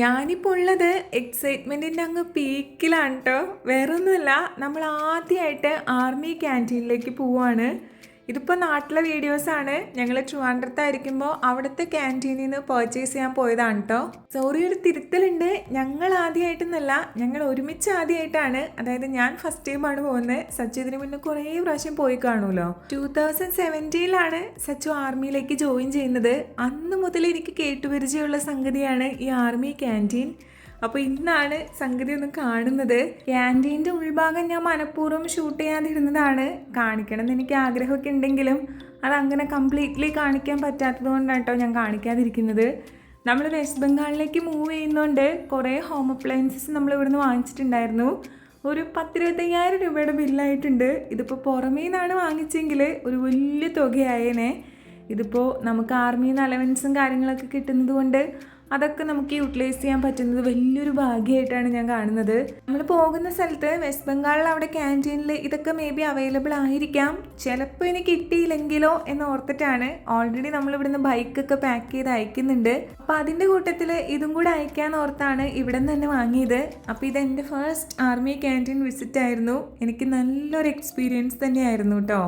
ഞാനിപ്പോൾ ഉള്ളത് എക്സൈറ്റ്മെൻറ്റിൻ്റെ അങ്ങ് പീക്കിലാണ് കേട്ടോ. വേറൊന്നുമില്ല, നമ്മൾ ആദ്യമായിട്ട് ആർമി ക്യാൻറ്റീനിലേക്ക് പോവുകയാണ്. ഇതിപ്പോൾ നാട്ടിലെ വീഡിയോസാണ്. ഞങ്ങൾ ട്രിവാൻഡ്രത്തായിരിക്കുമ്പോൾ അവിടുത്തെ ക്യാൻറ്റീനിൽ നിന്ന് പർച്ചേസ് ചെയ്യാൻ പോയതാണ് കേട്ടോ. സോറി, ഒരു തിരുത്തലുണ്ട്. ഞങ്ങൾ ആദ്യമായിട്ടെന്നല്ല, ഞങ്ങൾ ഒരുമിച്ച് ആദ്യമായിട്ടാണ്. അതായത് ഞാൻ ഫസ്റ്റ് ടൈമാണ് പോകുന്നത്. സച്ചു ഇതിന് മുന്നേ കുറേ പ്രാവശ്യം പോയി കാണുമല്ലോ. 2017 സച്ചു ആർമിയിലേക്ക് ജോയിൻ ചെയ്യുന്നത്. അന്ന് മുതൽ എനിക്ക് കേട്ടുപരിചയമുള്ള സംഗതിയാണ് ഈ ആർമി ക്യാൻറ്റീൻ. അപ്പോൾ ഇന്നാണ് സംഗതി ഒന്ന് കാണുന്നത്. ക്യാൻറ്റീൻ്റെ ഉൾഭാഗം ഞാൻ മനഃപൂർവ്വം ഷൂട്ട് ചെയ്യാതിരുന്നതാണ്. കാണിക്കണം എന്ന് എനിക്ക് ആഗ്രഹമൊക്കെ ഉണ്ടെങ്കിലും അതങ്ങനെ കംപ്ലീറ്റ്ലി കാണിക്കാൻ പറ്റാത്തത് കൊണ്ടാണ് കേട്ടോ ഞാൻ കാണിക്കാതിരിക്കുന്നത്. നമ്മൾ വെസ്റ്റ് ബംഗാളിലേക്ക് മൂവ് ചെയ്യുന്നതുകൊണ്ട് കുറേ ഹോം അപ്ലയൻസസ് നമ്മൾ ഇവിടുന്ന് വാങ്ങിച്ചിട്ടുണ്ടായിരുന്നു. ഒരു 10-25,000 രൂപയുടെ ബില്ലായിട്ടുണ്ട്. ഇതിപ്പോൾ പുറമേ നിന്നാണ് വാങ്ങിച്ചെങ്കിൽ ഒരു വലിയ തുകയായേനെ. ഇതിപ്പോൾ നമുക്ക് ആർമിയിൽ നിന്ന് അലവൻസും കാര്യങ്ങളൊക്കെ കിട്ടുന്നത് കൊണ്ട് അതൊക്കെ നമുക്ക് യൂട്ടിലൈസ് ചെയ്യാൻ പറ്റുന്നത് വലിയൊരു ഭാഗ്യമായിട്ടാണ് ഞാൻ കാണുന്നത്. നമ്മൾ പോകുന്ന സ്ഥലത്ത് വെസ്റ്റ് ബംഗാളിൽ അവിടെ ക്യാൻറ്റീനിൽ ഇതൊക്കെ മേ ബി അവൈലബിൾ ആയിരിക്കാം. ചിലപ്പോൾ എനിക്ക് കിട്ടിയില്ലെങ്കിലോ എന്ന് ഓർത്തിട്ടാണ്. ഓൾറെഡി നമ്മളിവിടുന്ന് ബൈക്കൊക്കെ പാക്ക് ചെയ്ത് അയക്കുന്നുണ്ട്. അപ്പോൾ അതിൻ്റെ കൂട്ടത്തിൽ ഇതും കൂടെ അയക്കാമെന്ന് ഓർത്താണ് ഇവിടെ നിന്ന് തന്നെ വാങ്ങിയത്. അപ്പോൾ ഇതെൻ്റെ ഫസ്റ്റ് ആർമി ക്യാൻറ്റീൻ വിസിറ്റ് ആയിരുന്നു. എനിക്ക് നല്ലൊരു എക്സ്പീരിയൻസ് തന്നെയായിരുന്നു കേട്ടോ.